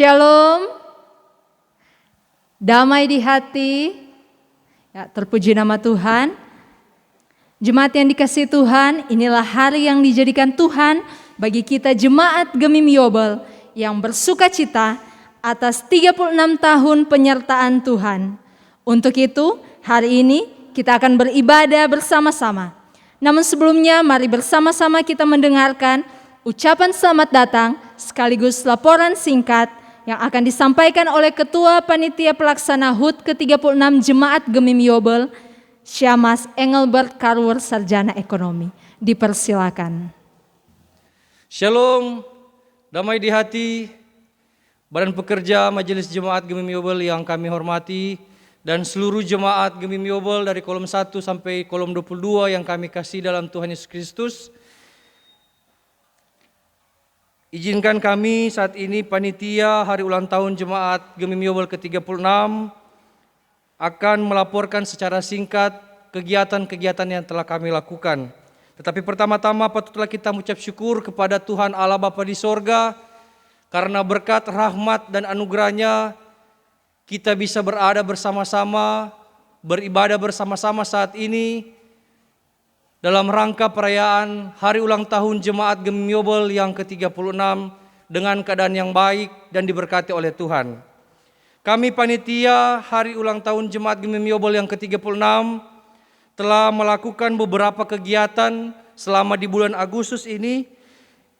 Shalom, damai di hati, ya, terpuji nama Tuhan. Jemaat yang dikasihi Tuhan, inilah hari yang dijadikan Tuhan bagi kita jemaat Gemim Yobel yang bersuka cita atas 36 tahun penyertaan Tuhan. Untuk itu, hari ini kita akan beribadah bersama-sama. Namun sebelumnya, mari bersama-sama kita mendengarkan ucapan selamat datang sekaligus laporan singkat yang akan disampaikan oleh Ketua Panitia Pelaksana HUT ke-36 Jemaat Gemim Yobel, Syamas Engelbert Karwer Sarjana Ekonomi. Dipersilakan. Shalom, damai di hati, Badan Pekerja Majelis Jemaat Gemim Yobel yang kami hormati, dan seluruh jemaat Gemim Yobel dari kolom 1 sampai kolom 22 yang kami kasih dalam Tuhan Yesus Kristus. Izinkan kami saat ini panitia hari ulang tahun Jemaat Gemim Yobel ke-36 akan melaporkan secara singkat kegiatan-kegiatan yang telah kami lakukan. Tetapi pertama-tama patutlah kita mengucap syukur kepada Tuhan Allah Bapa di sorga, karena berkat rahmat dan anugerahnya kita bisa berada bersama-sama, beribadah bersama-sama saat ini dalam rangka perayaan hari ulang tahun Jemaat Gemim Yobel yang ke-36 dengan keadaan yang baik dan diberkati oleh Tuhan. Kami panitia hari ulang tahun Jemaat Gemim Yobel yang ke-36 telah melakukan beberapa kegiatan selama di bulan Agustus ini,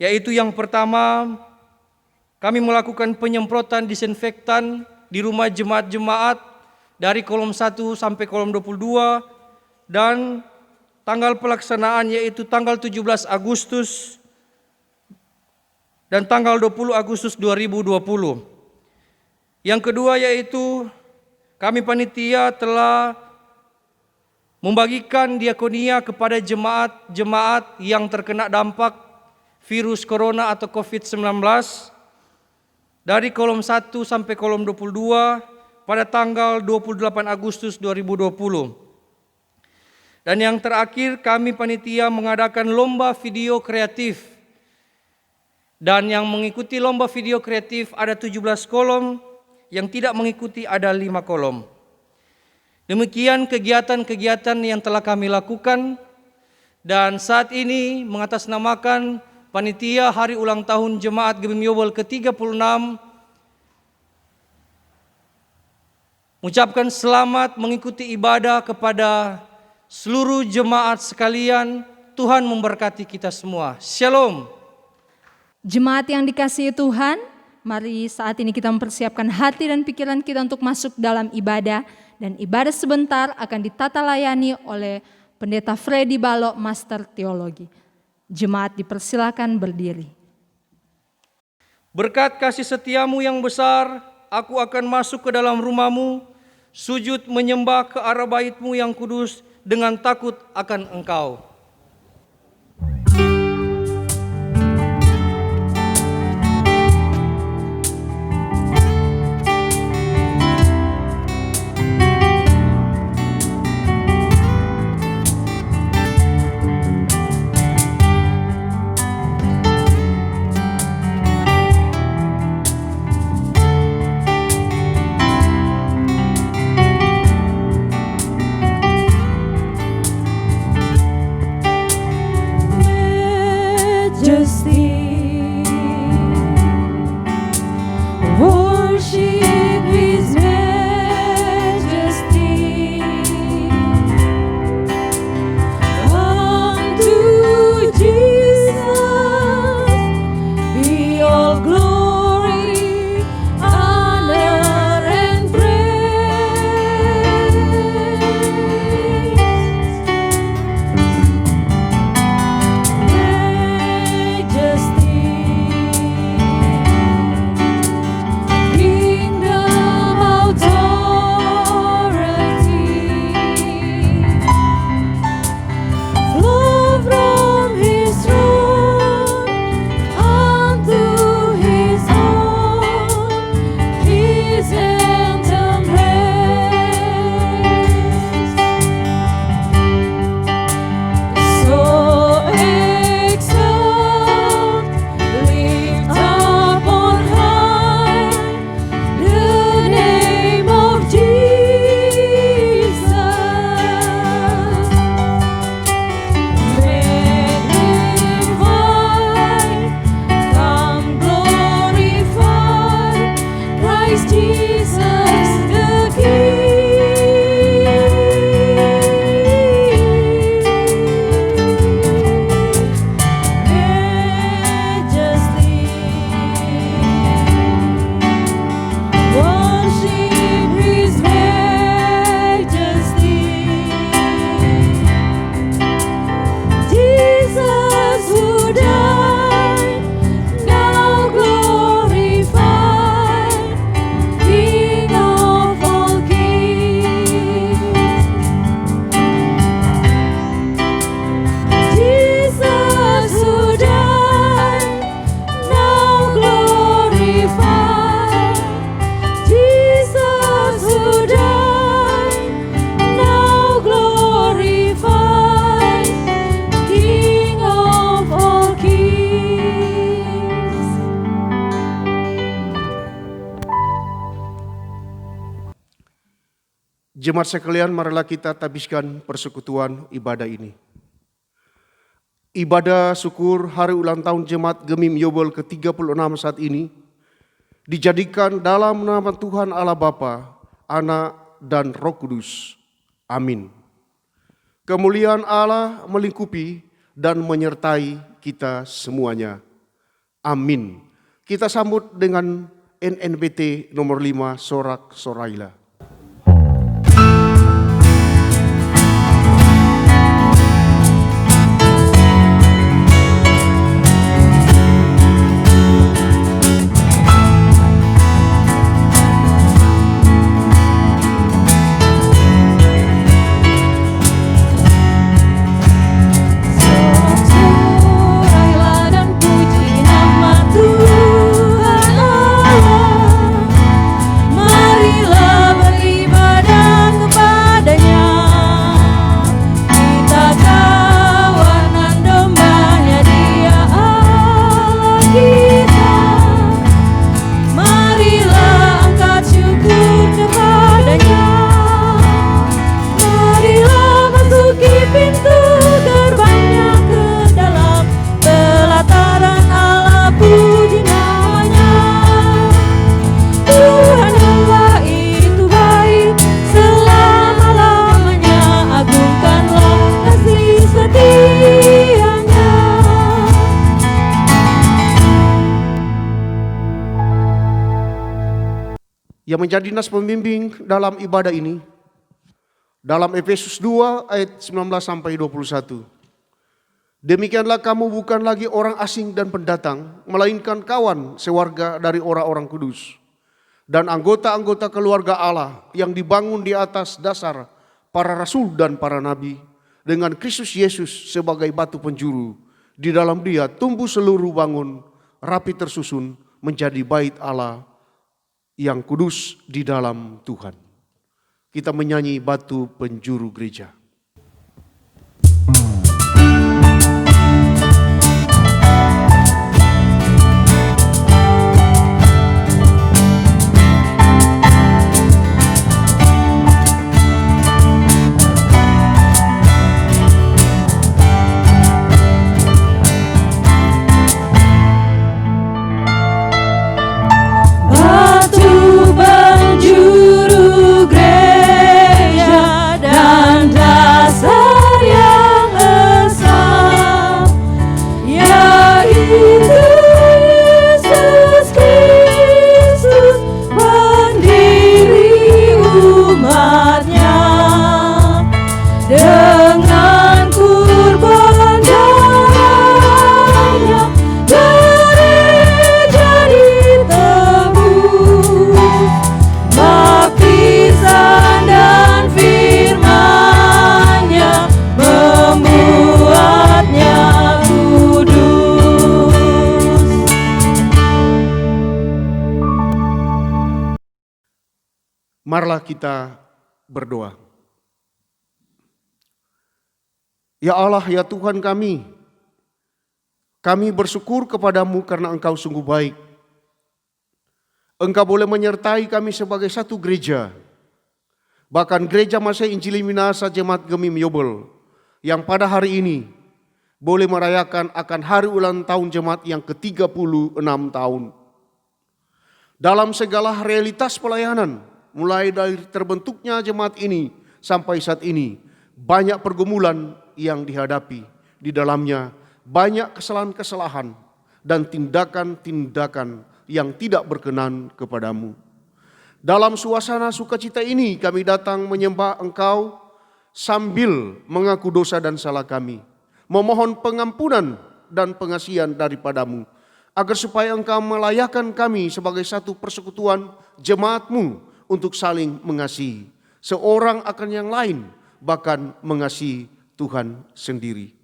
yaitu yang pertama, kami melakukan penyemprotan disinfektan di rumah jemaat-jemaat dari kolom 1 sampai kolom 22, dan tanggal pelaksanaan yaitu tanggal 17 Agustus dan tanggal 20 Agustus 2020. Yang kedua yaitu kami panitia telah membagikan diakonia kepada jemaat-jemaat yang terkena dampak virus corona atau COVID-19 dari kolom 1 sampai kolom 22 pada tanggal 28 Agustus 2020. Dan yang terakhir, kami panitia mengadakan lomba video kreatif. Dan yang mengikuti lomba video kreatif ada 17 kolom, yang tidak mengikuti ada 5 kolom. Demikian kegiatan-kegiatan yang telah kami lakukan, dan saat ini mengatasnamakan panitia hari ulang tahun Jemaat Gemim Yobel ke-36 mengucapkan selamat mengikuti ibadah kepada seluruh jemaat sekalian. Tuhan memberkati kita semua. Shalom. Jemaat yang dikasihi Tuhan, mari saat ini kita mempersiapkan hati dan pikiran kita untuk masuk dalam ibadah. Dan ibadah sebentar akan ditata layani oleh Pendeta Freddy Balok, Master Teologi. Jemaat dipersilakan berdiri. Berkat kasih setiamu yang besar, aku akan masuk ke dalam rumahmu, sujud menyembah ke arah bait-Mu yang kudus dengan takut akan Engkau. Jemaat sekalian, marilah kita tabiskan persekutuan ibadah ini. Ibadah syukur hari ulang tahun Jemaat Gemim Yobel ke-36 saat ini dijadikan dalam nama Tuhan Allah Bapa, Anak, dan Roh Kudus. Amin. Kemuliaan Allah melingkupi dan menyertai kita semuanya. Amin. Kita sambut dengan NNBT nomor 5 Sorak Soraila. Yang menjadi nas pembimbing dalam ibadah ini, dalam Efesus 2 ayat 19 sampai 21. Demikianlah kamu bukan lagi orang asing dan pendatang, melainkan kawan sewarga dari orang-orang kudus, dan anggota-anggota keluarga Allah yang dibangun di atas dasar para rasul dan para nabi, dengan Kristus Yesus sebagai batu penjuru. Di dalam Dia tumbuh seluruh bangun, rapi tersusun menjadi bait Allah yang kudus di dalam Tuhan. Kita menyanyi batu penjuru gereja. Marilah kita berdoa. Ya Allah, ya Tuhan kami bersyukur kepadamu karena Engkau sungguh baik. Engkau boleh menyertai kami sebagai satu gereja, bahkan gereja Masih Injili Minahasa Jemaat Gemim Yobel, yang pada hari ini boleh merayakan akan hari ulang tahun Jemaat yang ke-36 tahun. Dalam segala realitas pelayanan, mulai dari terbentuknya jemaat ini sampai saat ini, banyak pergumulan yang dihadapi. Di dalamnya banyak kesalahan-kesalahan dan tindakan-tindakan yang tidak berkenan kepadamu. Dalam suasana sukacita ini kami datang menyembah Engkau sambil mengaku dosa dan salah kami, memohon pengampunan dan pengasihan daripadamu, agar supaya Engkau melayakkan kami sebagai satu persekutuan jemaat-Mu untuk saling mengasihi, seorang akan yang lain, bahkan mengasihi Tuhan sendiri.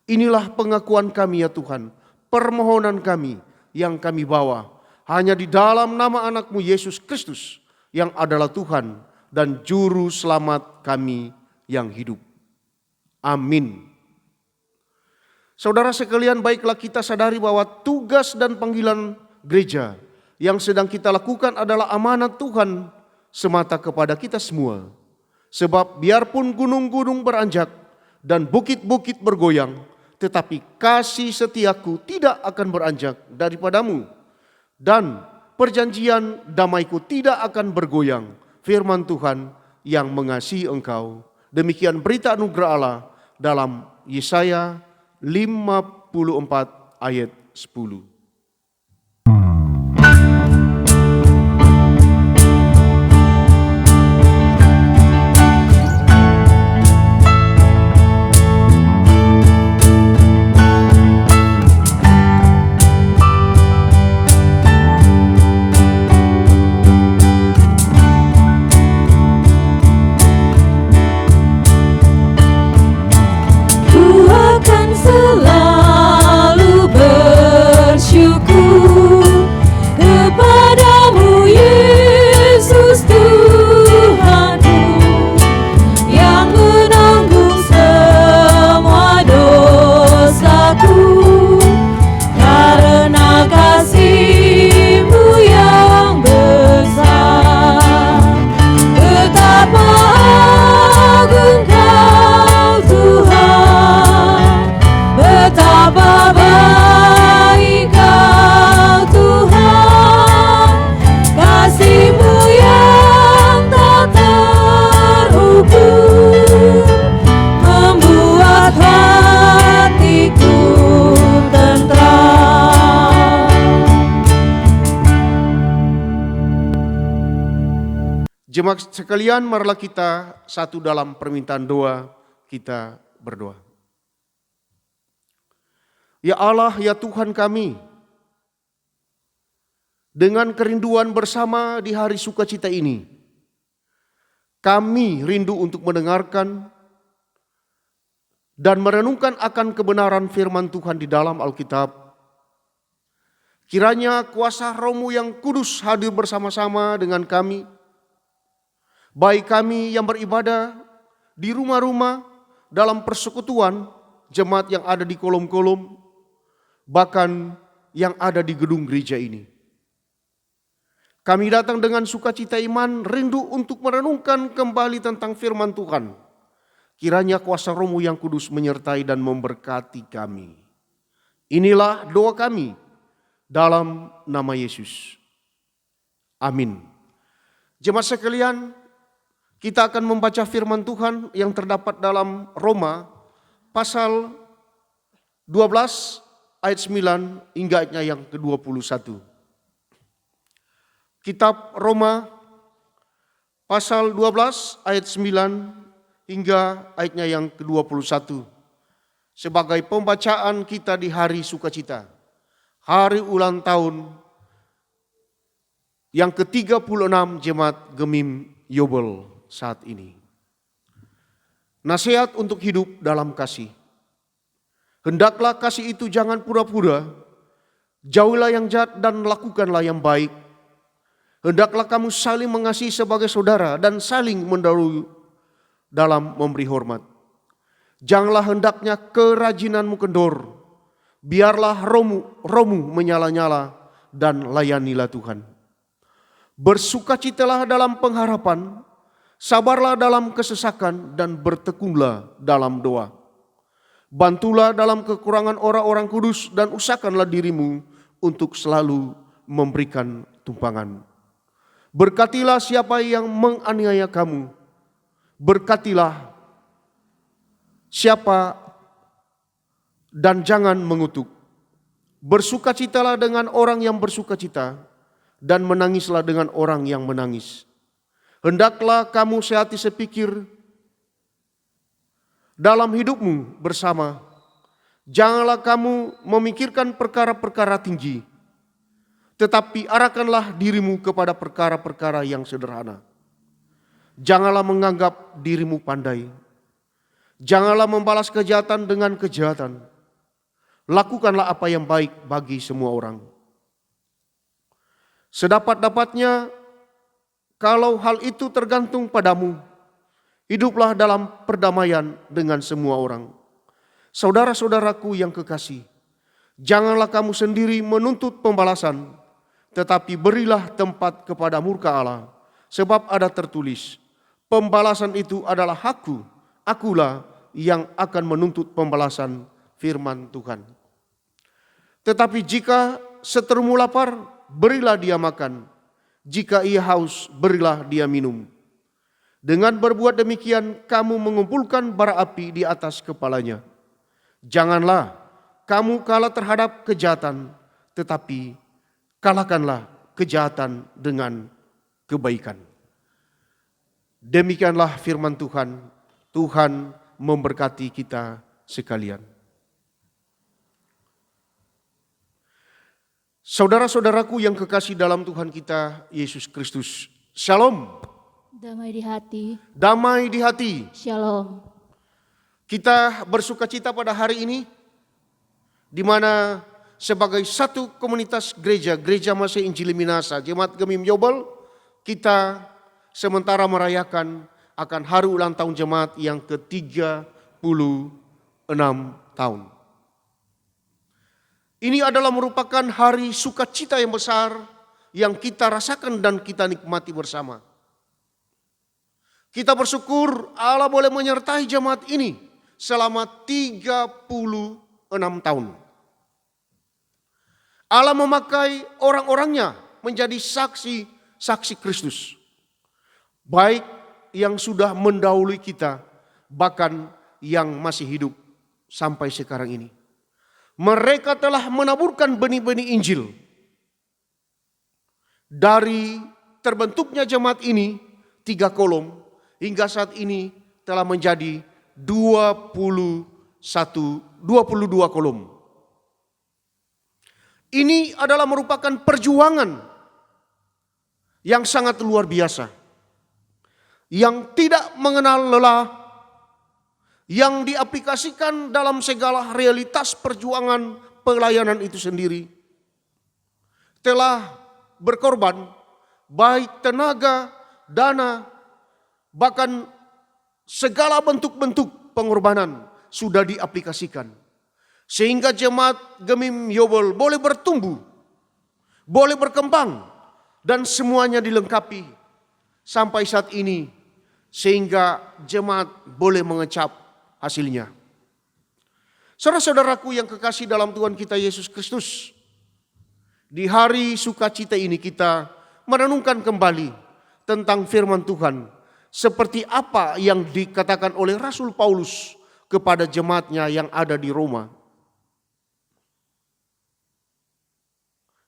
Inilah pengakuan kami ya Tuhan, permohonan kami yang kami bawa hanya di dalam nama anak-Mu Yesus Kristus, yang adalah Tuhan dan Juru Selamat kami yang hidup. Amin. Saudara sekalian, baiklah kita sadari bahwa tugas dan panggilan gereja yang sedang kita lakukan adalah amanat Tuhan semata kepada kita semua. Sebab biarpun gunung-gunung beranjak dan bukit-bukit bergoyang, tetapi kasih setiaku tidak akan beranjak daripadamu, dan perjanjian damaiku tidak akan bergoyang, firman Tuhan yang mengasihi engkau. Demikian berita anugerah Allah dalam Yesaya 54 ayat 10. Selalu bersyukur kepadamu Yesus Tuhanku, yang menanggung semua dosaku, karena kasih-Mu yang besar. Betapa agung Kau Tuhan, betapa baik Kau Tuhan, kasih-Mu yang tak terukur, membuat hatiku tentram. Jemaat sekalian, marilah kita satu dalam permintaan doa, kita berdoa. Ya Allah, ya Tuhan kami, dengan kerinduan bersama di hari sukacita ini, kami rindu untuk mendengarkan dan merenungkan akan kebenaran firman Tuhan di dalam Alkitab. Kiranya kuasa Roh-Mu yang kudus hadir bersama-sama dengan kami, baik kami yang beribadah di rumah-rumah, dalam persekutuan, jemaat yang ada di kolom-kolom, bahkan yang ada di gedung gereja ini. Kami datang dengan sukacita iman, rindu untuk merenungkan kembali tentang firman Tuhan. Kiranya kuasa Roh-Mu yang kudus menyertai dan memberkati kami. Inilah doa kami dalam nama Yesus. Amin. Jemaat sekalian, kita akan membaca firman Tuhan yang terdapat dalam Roma pasal 12 ayat 9 hingga ayatnya yang ke-21. Kitab Roma pasal 12 ayat 9 hingga ayatnya yang ke-21. Sebagai pembacaan kita di hari sukacita, hari ulang tahun yang ke-36 Jemaat Gemim Yobel saat ini. Nasihat untuk hidup dalam kasih. Hendaklah kasih itu jangan pura-pura, jauhilah yang jahat dan lakukanlah yang baik. Hendaklah kamu saling mengasihi sebagai saudara dan saling mendahului dalam memberi hormat. Janganlah hendaknya kerajinanmu kendor, biarlah rohmu menyala-nyala dan layanilah Tuhan. Bersukacitalah dalam pengharapan, sabarlah dalam kesesakan dan bertekunlah dalam doa. Bantulah dalam kekurangan orang-orang kudus dan usahakanlah dirimu untuk selalu memberikan tumpangan. Berkatilah siapa yang menganiaya kamu. Berkatilah siapa dan jangan mengutuk. Bersukacitalah dengan orang yang bersukacita dan menangislah dengan orang yang menangis. Hendaklah kamu sehati sepikir dalam hidupmu bersama. Janganlah kamu memikirkan perkara-perkara tinggi, tetapi arahkanlah dirimu kepada perkara-perkara yang sederhana. Janganlah menganggap dirimu pandai. Janganlah membalas kejahatan dengan kejahatan. Lakukanlah apa yang baik bagi semua orang. Sedapat-dapatnya, kalau hal itu tergantung padamu, hiduplah dalam perdamaian dengan semua orang. Saudara-saudaraku yang kekasih, janganlah kamu sendiri menuntut pembalasan, tetapi berilah tempat kepada murka Allah. Sebab ada tertulis, pembalasan itu adalah akulah yang akan menuntut pembalasan, firman Tuhan. Tetapi jika seterumu lapar, berilah dia makan. Jika ia haus, berilah dia minum. Dengan berbuat demikian, kamu mengumpulkan bara api di atas kepalanya. Janganlah kamu kalah terhadap kejahatan, tetapi kalahkanlah kejahatan dengan kebaikan. Demikianlah firman Tuhan. Tuhan memberkati kita sekalian. Saudara-saudaraku yang kekasih dalam Tuhan kita Yesus Kristus, Shalom. Damai di hati. Damai di hati. Shalom. Kita bersuka cita pada hari ini, di mana sebagai satu komunitas gereja Masih Injili Minasa, Jemaat Gemim Yobel, kita sementara merayakan akan hari ulang tahun jemaat yang ke-36 tahun. Ini adalah merupakan hari sukacita yang besar yang kita rasakan dan kita nikmati bersama. Kita bersyukur Allah boleh menyertai jemaat ini selama 36 tahun. Allah memakai orang-orangnya menjadi saksi Kristus. Baik yang sudah mendahului kita, bahkan yang masih hidup sampai sekarang ini. Mereka telah menaburkan benih-benih Injil. Dari terbentuknya jemaat ini 3 kolom, hingga saat ini telah menjadi 22 kolom. Ini adalah merupakan perjuangan yang sangat luar biasa, yang tidak mengenal lelah, yang diaplikasikan dalam segala realitas perjuangan pelayanan itu sendiri. Telah berkorban baik tenaga, dana, bahkan segala bentuk-bentuk pengorbanan sudah diaplikasikan. Sehingga jemaat Gemim Yobel boleh bertumbuh, boleh berkembang, dan semuanya dilengkapi sampai saat ini, sehingga jemaat boleh mengecap hasilnya. Saudara-saudaraku yang kekasih dalam Tuhan kita Yesus Kristus, di hari sukacita ini kita merenungkan kembali tentang firman Tuhan, seperti apa yang dikatakan oleh Rasul Paulus kepada jemaatnya yang ada di Roma.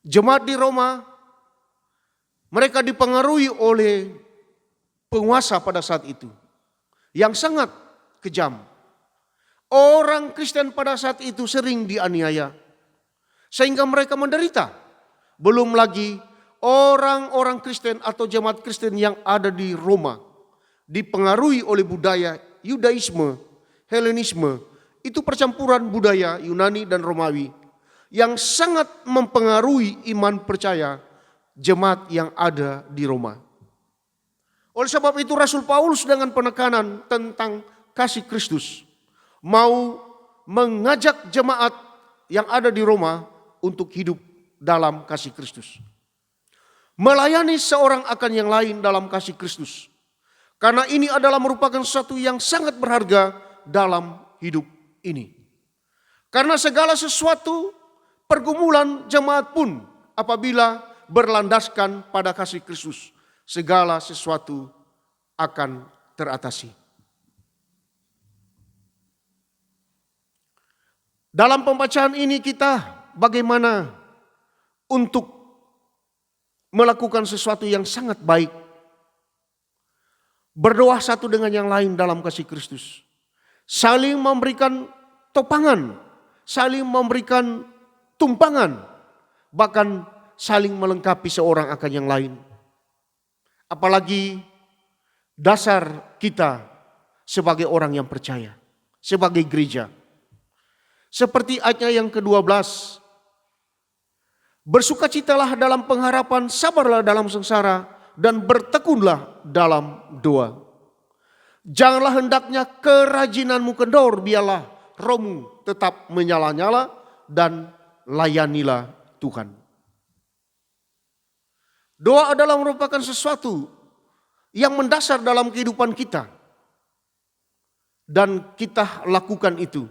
Jemaat di Roma, mereka dipengaruhi oleh penguasa pada saat itu yang sangat kejam. Orang Kristen pada saat itu sering dianiaya sehingga mereka menderita. Belum lagi orang-orang Kristen atau jemaat Kristen yang ada di Roma dipengaruhi oleh budaya Yudaisme, Helenisme, itu percampuran budaya Yunani dan Romawi yang sangat mempengaruhi iman percaya jemaat yang ada di Roma. Oleh sebab itu Rasul Paulus dengan penekanan tentang kasih Kristus mau mengajak jemaat yang ada di Roma untuk hidup dalam kasih Kristus. Melayani seorang akan yang lain dalam kasih Kristus. Karena ini adalah merupakan sesuatu yang sangat berharga dalam hidup ini. Karena segala sesuatu pergumulan jemaat pun apabila berlandaskan pada kasih Kristus, segala sesuatu akan teratasi. Dalam pembacaan ini kita bagaimana untuk melakukan sesuatu yang sangat baik. Berdoa satu dengan yang lain dalam kasih Kristus. Saling memberikan topangan, saling memberikan tumpangan, bahkan saling melengkapi seorang akan yang lain. Apalagi dasar kita sebagai orang yang percaya, sebagai gereja. Seperti ayatnya yang ke-12. Bersukacitalah dalam pengharapan, sabarlah dalam sengsara, dan bertekunlah dalam doa. Janganlah hendaknya kerajinanmu kendor, biarlah rohmu tetap menyala-nyala dan layanilah Tuhan. Doa adalah merupakan sesuatu yang mendasar dalam kehidupan kita. Dan kita lakukan itu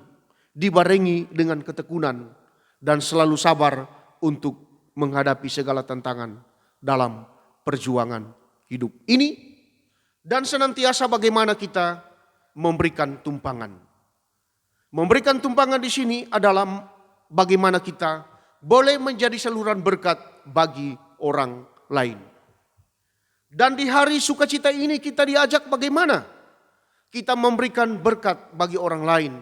dibarengi dengan ketekunan dan selalu sabar untuk menghadapi segala tantangan dalam perjuangan hidup ini. Dan senantiasa bagaimana kita memberikan tumpangan. Memberikan tumpangan di sini adalah bagaimana kita boleh menjadi saluran berkat bagi orang lain. Dan di hari sukacita ini kita diajak bagaimana kita memberikan berkat bagi orang lain,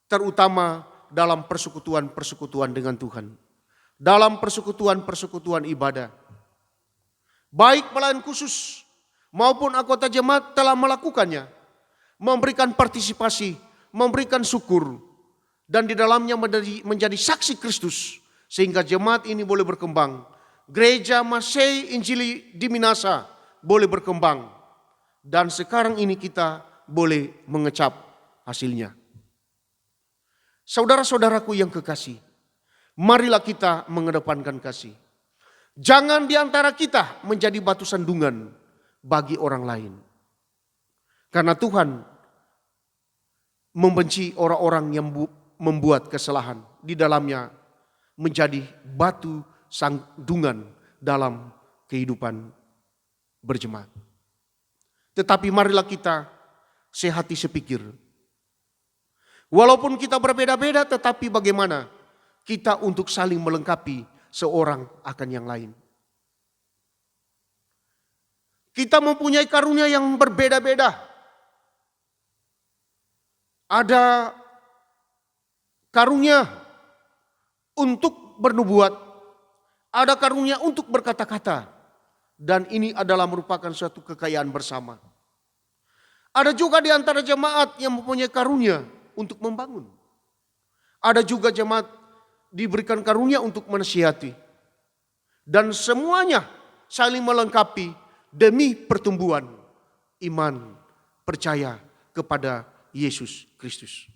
terutama dalam persekutuan-persekutuan dengan Tuhan, dalam persekutuan-persekutuan ibadah. Baik pelayan khusus maupun anggota jemaat telah melakukannya, memberikan partisipasi, memberikan syukur, dan di dalamnya menjadi saksi Kristus, sehingga jemaat ini boleh berkembang. Gereja Masei Injili di Minasa boleh berkembang, dan sekarang ini kita boleh mengecap hasilnya. Saudara-saudaraku yang kekasih, marilah kita mengedepankan kasih. Jangan di antara kita menjadi batu sandungan bagi orang lain. Karena Tuhan membenci orang-orang yang membuat kesalahan, di dalamnya menjadi batu sandungan dalam kehidupan berjemaat. Tetapi marilah kita sehati sepikir. Walaupun kita berbeda-beda, tetapi bagaimana kita untuk saling melengkapi seorang akan yang lain. Kita mempunyai karunia yang berbeda-beda. Ada karunia untuk bernubuat, ada karunia untuk berkata-kata, dan ini adalah merupakan suatu kekayaan bersama. Ada juga di antara jemaat yang mempunyai karunia untuk membangun. Ada juga jemaat diberikan karunia untuk menasihati. Dan semuanya saling melengkapi demi pertumbuhan iman percaya kepada Yesus Kristus.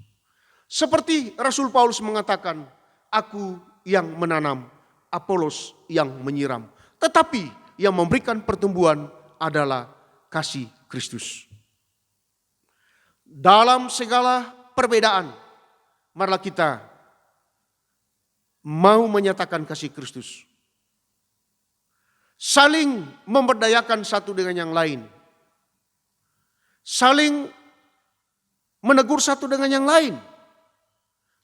Seperti Rasul Paulus mengatakan, aku yang menanam, Apolos yang menyiram. Tetapi yang memberikan pertumbuhan adalah kasih Kristus. Dalam segala perbedaan, marilah kita mau menyatakan kasih Kristus. Saling memberdayakan satu dengan yang lain. Saling menegur satu dengan yang lain.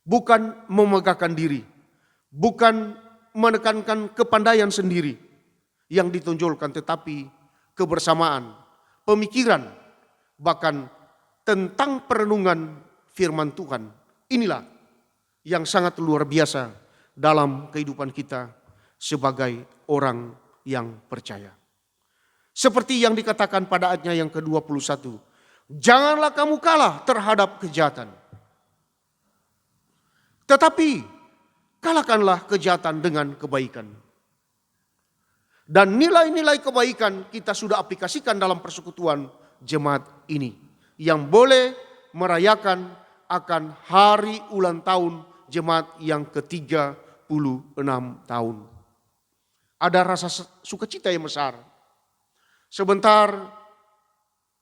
Bukan memegahkan diri. Bukan menekankan kepandaian sendiri yang ditonjolkan, tetapi kebersamaan, pemikiran, bahkan tentang perenungan firman Tuhan. Inilah yang sangat luar biasa dalam kehidupan kita sebagai orang yang percaya. Seperti yang dikatakan pada ayatnya yang ke-21. Janganlah kamu kalah terhadap kejahatan. Tetapi kalahkanlah kejahatan dengan kebaikan. Dan nilai-nilai kebaikan kita sudah aplikasikan dalam persekutuan jemaat ini. Yang boleh merayakan akan hari ulang tahun jemaat yang ke-36 tahun. Ada rasa sukacita yang besar. Sebentar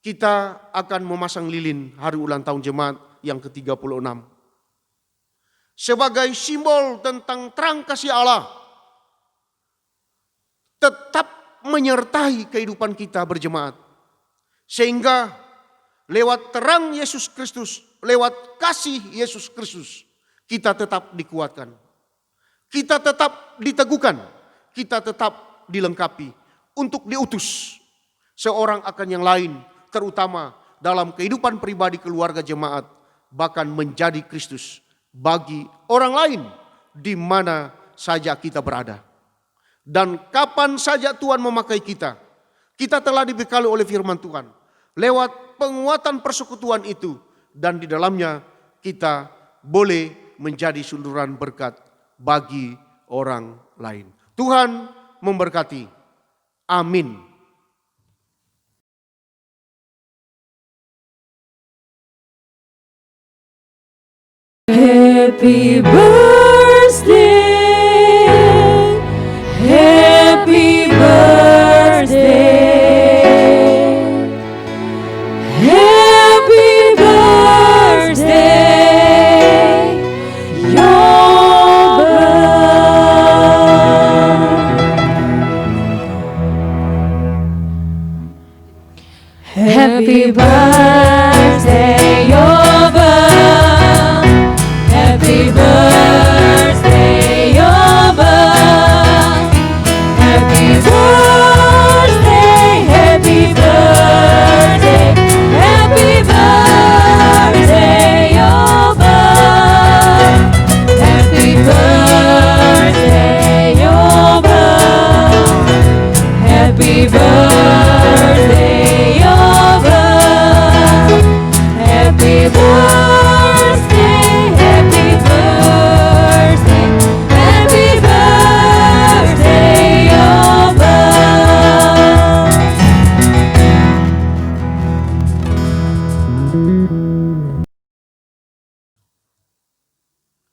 kita akan memasang lilin hari ulang tahun jemaat yang ke-36. Sebagai simbol tentang terang kasih Allah. Tetap menyertai kehidupan kita berjemaat. Sehingga lewat terang Yesus Kristus, lewat kasih Yesus Kristus, kita tetap dikuatkan. Kita tetap diteguhkan. Kita tetap dilengkapi untuk diutus seorang akan yang lain, terutama dalam kehidupan pribadi keluarga jemaat, bahkan menjadi Kristus bagi orang lain di mana saja kita berada. Dan kapan saja Tuhan memakai kita, kita telah dibekali oleh firman Tuhan lewat penguatan persekutuan itu, dan di dalamnya kita boleh menjadi saluran berkat bagi orang lain. Tuhan memberkati. Amin. Happy birthday, happy birthday.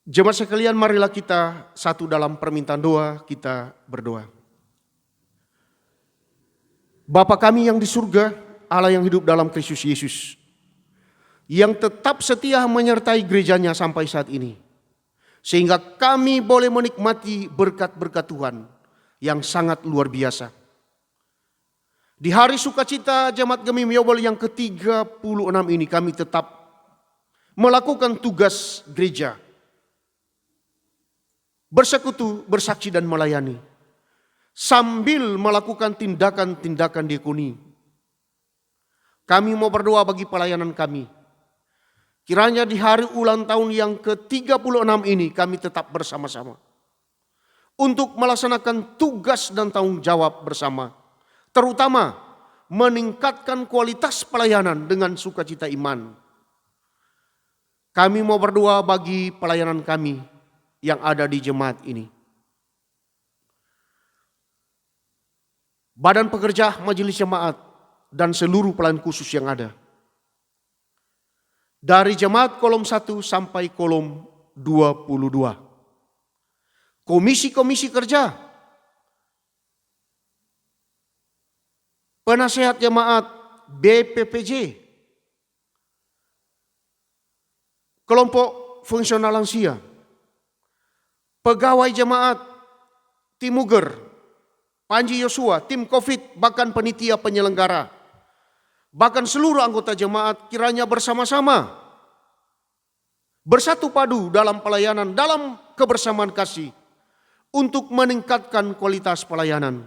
Jemaat sekalian, marilah kita satu dalam permintaan doa, kita berdoa. Bapa kami yang di surga, Allah yang hidup dalam Kristus Yesus, yang tetap setia menyertai gerejanya sampai saat ini, sehingga kami boleh menikmati berkat-berkat Tuhan yang sangat luar biasa. Di hari sukacita Jemaat Gemim Yobel yang ke-36 ini, kami tetap melakukan tugas gereja, bersekutu, bersaksi dan melayani, sambil melakukan tindakan-tindakan diakoni. Kami mau berdoa bagi pelayanan kami. Kiranya di hari ulang tahun yang ke-36 ini kami tetap bersama-sama untuk melaksanakan tugas dan tanggung jawab bersama, terutama meningkatkan kualitas pelayanan dengan sukacita iman. Kami mau berdoa bagi pelayanan kami yang ada di jemaat ini. Badan pekerja majelis jemaat dan seluruh pelayan khusus yang ada. Dari jemaat kolom 1 sampai kolom 22. Komisi-komisi kerja, penasehat jemaat BPPJ, kelompok fungsional lansia, pegawai jemaat, tim Muger, Panji Yosua, tim COVID, bahkan panitia penyelenggara, bahkan seluruh anggota jemaat kiranya bersama-sama bersatu padu dalam pelayanan, dalam kebersamaan kasih untuk meningkatkan kualitas pelayanan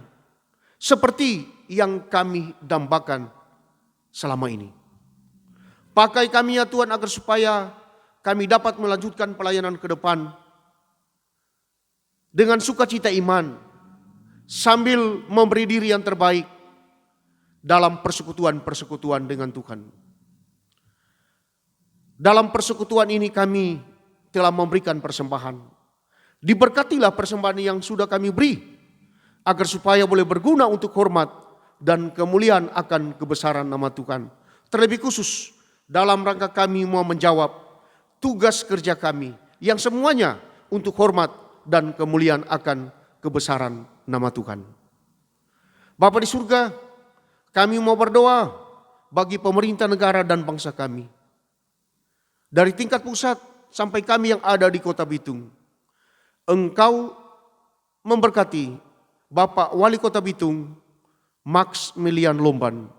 seperti yang kami dambakan selama ini. Pakai kami ya Tuhan agar supaya kami dapat melanjutkan pelayanan ke depan dengan sukacita iman, sambil memberi diri yang terbaik dalam persekutuan-persekutuan dengan Tuhan. Dalam persekutuan ini kami telah memberikan persembahan. Diberkatilah persembahan yang sudah kami beri, agar supaya boleh berguna untuk hormat dan kemuliaan akan kebesaran nama Tuhan. Terlebih khusus dalam rangka kami mau menjawab tugas kerja kami yang semuanya untuk hormat dan kemuliaan akan kebesaran nama Tuhan. Bapa di surga, kami mau berdoa bagi pemerintah negara dan bangsa kami. Dari tingkat pusat sampai kami yang ada di Kota Bitung. Engkau memberkati Bapak Wali Kota Bitung, Max Milian Lomban.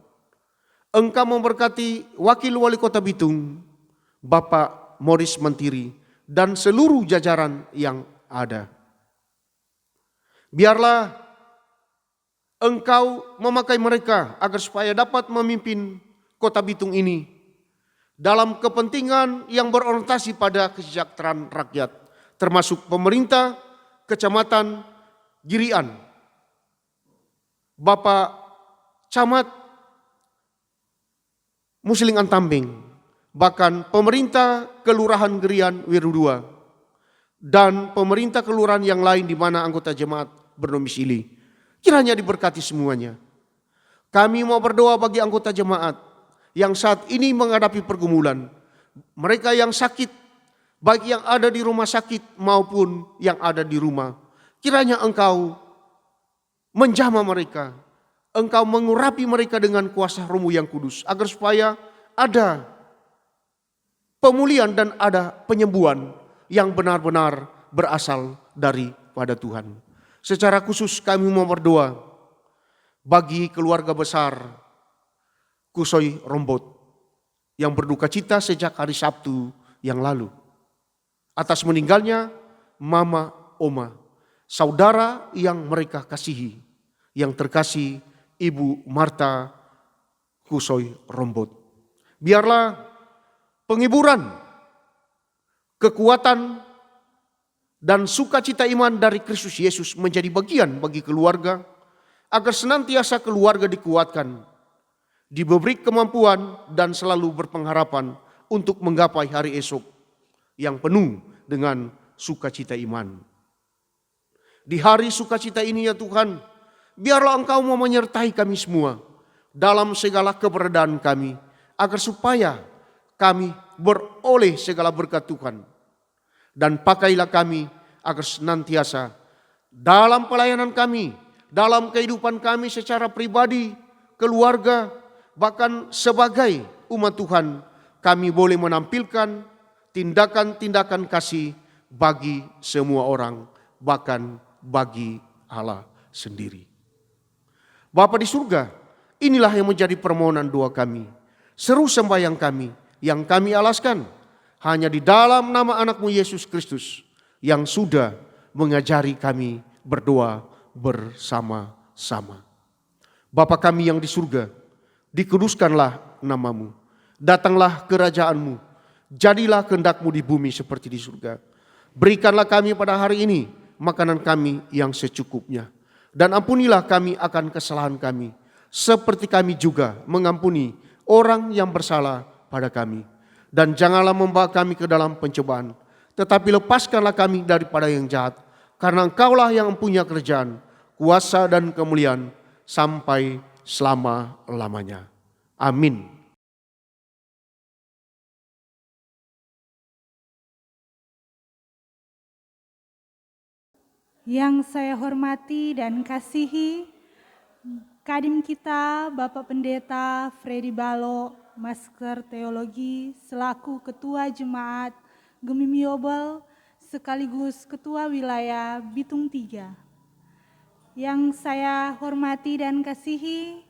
Engkau memberkati Wakil Wali Kota Bitung, Bapak Morris Mentiri, dan seluruh jajaran yang ada. Biarlah Engkau memakai mereka agar supaya dapat memimpin Kota Bitung ini dalam kepentingan yang berorientasi pada kesejahteraan rakyat, termasuk pemerintah, kecamatan Girian, Bapak Camat Musling Antambing, bahkan pemerintah Kelurahan Girian Wirudua, dan pemerintah kelurahan yang lain di mana anggota jemaat berdomisili. Kiranya diberkati semuanya. Kami mau berdoa bagi anggota jemaat yang saat ini menghadapi pergumulan. Mereka yang sakit, baik yang ada di rumah sakit maupun yang ada di rumah. Kiranya Engkau menjamah mereka. Engkau mengurapi mereka dengan kuasa Roh-Mu yang kudus. Agar supaya ada pemulihan dan ada penyembuhan yang benar-benar berasal daripada Tuhan. Secara khusus kami mau berdoa bagi keluarga besar Kusoy Rombot yang berduka cita sejak hari Sabtu yang lalu atas meninggalnya Mama Oma, saudara yang mereka kasihi, yang terkasih Ibu Marta Kusoy Rombot. Biarlah penghiburan, kekuatan, dan sukacita iman dari Kristus Yesus menjadi bagian bagi keluarga, agar senantiasa keluarga dikuatkan, diberi kemampuan dan selalu berpengharapan untuk menggapai hari esok yang penuh dengan sukacita iman. Di hari sukacita ini ya Tuhan, biarlah Engkau mau menyertai kami semua dalam segala keberadaan kami, agar supaya kami beroleh segala berkat Tuhan. Dan pakailah kami agar senantiasa dalam pelayanan kami, dalam kehidupan kami secara pribadi, keluarga, bahkan sebagai umat Tuhan, kami boleh menampilkan tindakan-tindakan kasih bagi semua orang, bahkan bagi Allah sendiri. Bapa di surga, inilah yang menjadi permohonan doa kami, seru sembahyang kami yang kami alaskan hanya di dalam nama anak-Mu Yesus Kristus yang sudah mengajari kami berdoa bersama-sama. Bapa kami yang di surga, dikuduskanlah nama-Mu, datanglah kerajaan-Mu, jadilah kehendak-Mu di bumi seperti di surga. Berikanlah kami pada hari ini makanan kami yang secukupnya, dan ampunilah kami akan kesalahan kami, seperti kami juga mengampuni orang yang bersalah pada kami. Dan janganlah membawa kami ke dalam pencobaan, tetapi lepaskanlah kami daripada yang jahat, karena Engkaulah yang mempunyai kerajaan, kuasa dan kemuliaan sampai selama-lamanya. Amin. Yang saya hormati dan kasihi Kadin kita Bapak Pendeta Freddy Balo, Master Teologi, selaku Ketua Jemaat Gemim Yobel sekaligus Ketua Wilayah Bitung 3. Yang saya hormati dan kasihi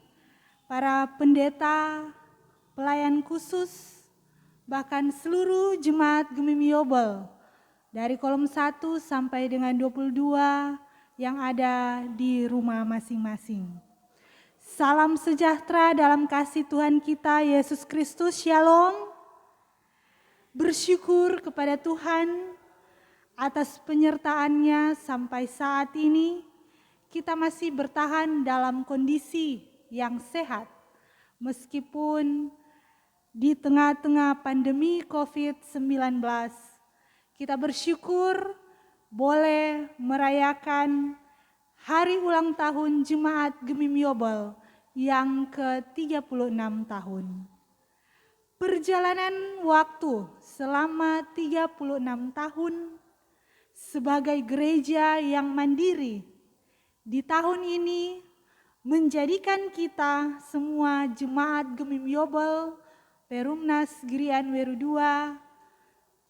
para pendeta, pelayan khusus, bahkan seluruh Jemaat Gemim Yobel dari kolom 1 sampai dengan 22 yang ada di rumah masing-masing. Salam sejahtera dalam kasih Tuhan kita Yesus Kristus, Shalom. Bersyukur kepada Tuhan atas penyertaannya sampai saat ini kita masih bertahan dalam kondisi yang sehat. Meskipun di tengah-tengah pandemi COVID-19, kita bersyukur boleh merayakan hari ulang tahun Jemaat Gemim Yobel yang ke-36 tahun. Perjalanan waktu selama 36 tahun sebagai gereja yang mandiri di tahun ini menjadikan kita semua Jemaat Gemim Yobel Perumnas Girian Weru 2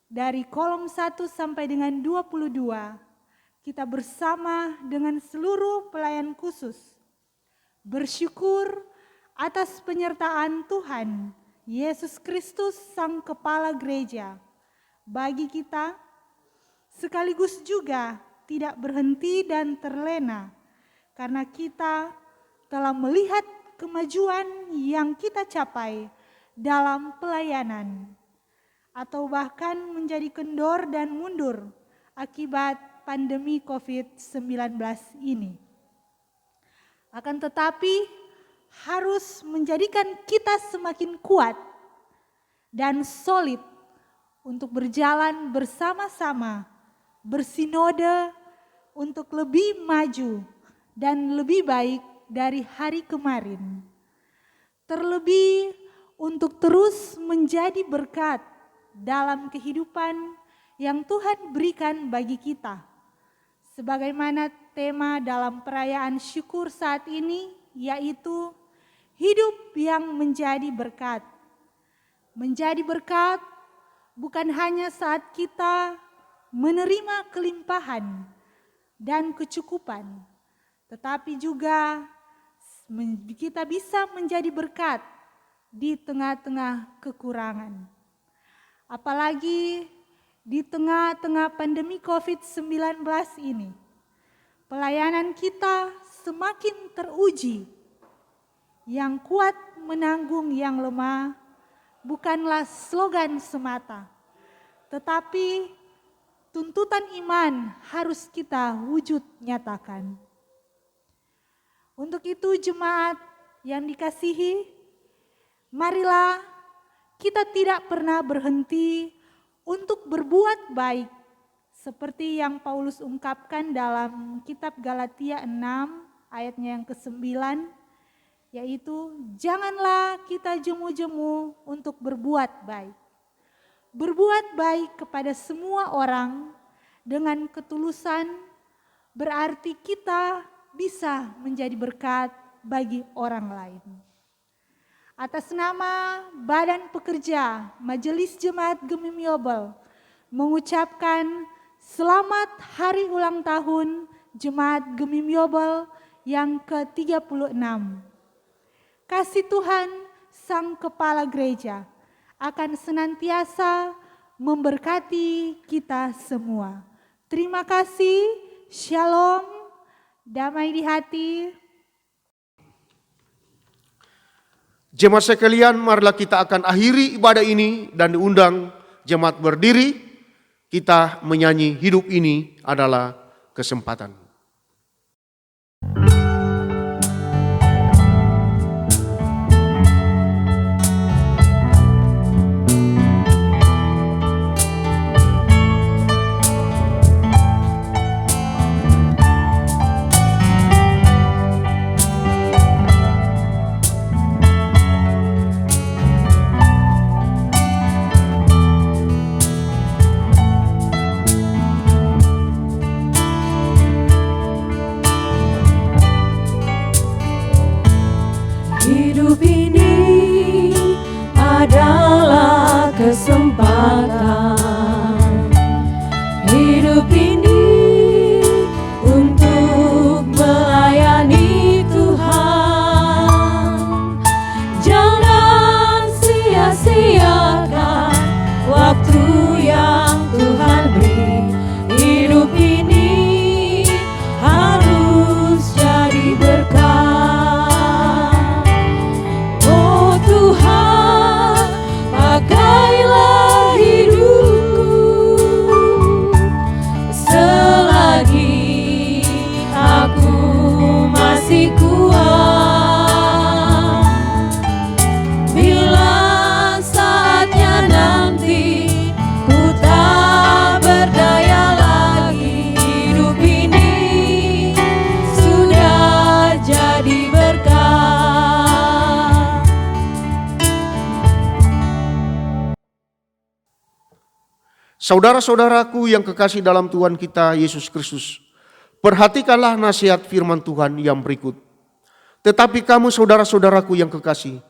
dari kolom 1 sampai dengan 22 kita bersama dengan seluruh pelayan khusus bersyukur atas penyertaan Tuhan Yesus Kristus Sang Kepala Gereja bagi kita, sekaligus juga tidak berhenti dan terlena karena kita telah melihat kemajuan yang kita capai dalam pelayanan atau bahkan menjadi kendor dan mundur akibat pandemi COVID-19 ini. Akan tetapi harus menjadikan kita semakin kuat dan solid untuk berjalan bersama-sama, bersinode untuk lebih maju dan lebih baik dari hari kemarin. Terlebih untuk terus menjadi berkat dalam kehidupan yang Tuhan berikan bagi kita. Sebagaimana tema dalam perayaan syukur saat ini, yaitu hidup yang menjadi berkat. Menjadi berkat bukan hanya saat kita menerima kelimpahan dan kecukupan, tetapi juga kita bisa menjadi berkat di tengah-tengah kekurangan. Apalagi di tengah-tengah pandemi COVID-19 ini, pelayanan kita semakin teruji. Yang kuat menanggung yang lemah bukanlah slogan semata, tetapi tuntutan iman harus kita wujud nyatakan. Untuk itu jemaat yang dikasihi, marilah kita tidak pernah berhenti untuk berbuat baik. Seperti yang Paulus ungkapkan dalam kitab Galatia 6 ayatnya yang ke-9, yaitu janganlah kita jemu-jemu untuk berbuat baik. Berbuat baik kepada semua orang dengan ketulusan berarti kita bisa menjadi berkat bagi orang lain. Atas nama Badan Pekerja Majelis Jemaat Gemim Yobel mengucapkan selamat hari ulang tahun Jemaat Gemim Yobel yang ke-36. Kasih Tuhan Sang Kepala Gereja akan senantiasa memberkati kita semua. Terima kasih, shalom, damai di hati. Jemaat sekalian, marilah kita akan akhiri ibadah ini dan diundang jemaat berdiri. Kita menyanyi hidup ini adalah kesempatan. Hidup ini adalah kesempatan. Hidup ini untuk melayani Tuhan. Jangan sia-siakan waktu yang Tuhan beri. Hidup ini harus jadi berkat. Pakailah hidupku selagi aku masih kuat. Bila saatnya nanti ku tak berdaya lagi, hidup ini sudah jadi berkat. Saudara-saudaraku yang kekasih dalam Tuhan kita Yesus Kristus, perhatikanlah nasihat firman Tuhan yang berikut. Tetapi kamu saudara-saudaraku yang kekasih,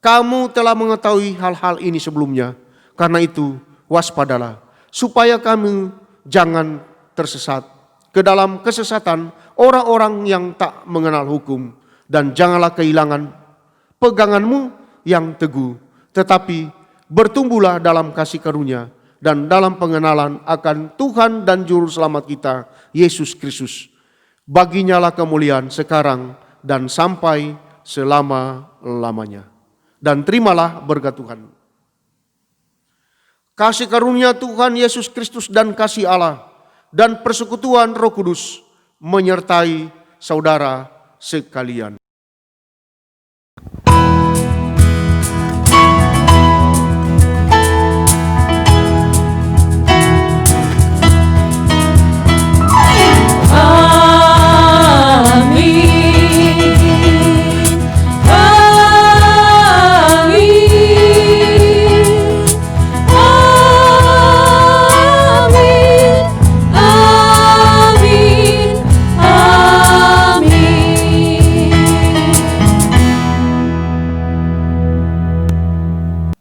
kamu telah mengetahui hal-hal ini sebelumnya. Karena itu waspadalah, supaya kamu jangan tersesat ke dalam kesesatan orang-orang yang tak mengenal hukum. Dan janganlah kehilangan peganganmu yang teguh, tetapi bertumbuhlah dalam kasih karunia dan dalam pengenalan akan Tuhan dan Juru Selamat kita, Yesus Kristus. Baginyalah kemuliaan sekarang dan sampai selama-lamanya. Dan terimalah berkat Tuhan. Kasih karunia Tuhan Yesus Kristus dan kasih Allah dan persekutuan Roh Kudus menyertai saudara sekalian.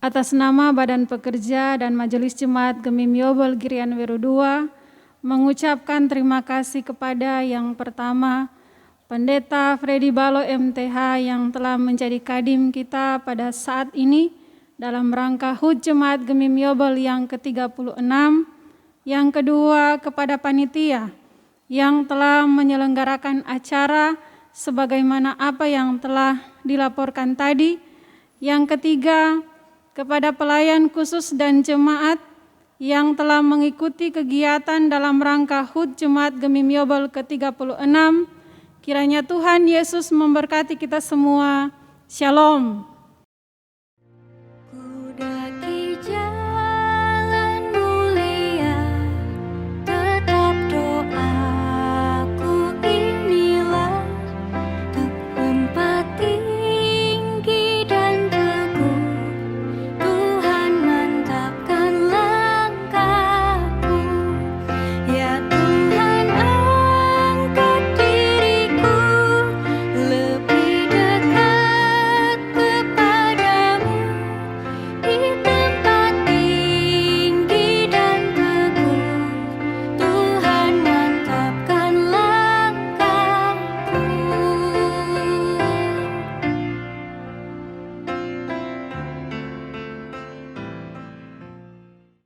Atas nama Badan Pekerja dan Majelis Jemaat Gemim Yobel Girian Weru II, mengucapkan terima kasih kepada yang pertama, Pendeta Freddy Balo MTH yang telah menjadi kadim kita pada saat ini dalam rangka HUT Jemaat Gemim Yobel yang ke-36. Yang kedua, kepada panitia yang telah menyelenggarakan acara sebagaimana apa yang telah dilaporkan tadi. Yang ketiga, kepada pelayan khusus dan jemaat yang telah mengikuti kegiatan dalam rangka HUT Jemaat Gemim Yobel ke-36. Kiranya Tuhan Yesus memberkati kita semua. Shalom.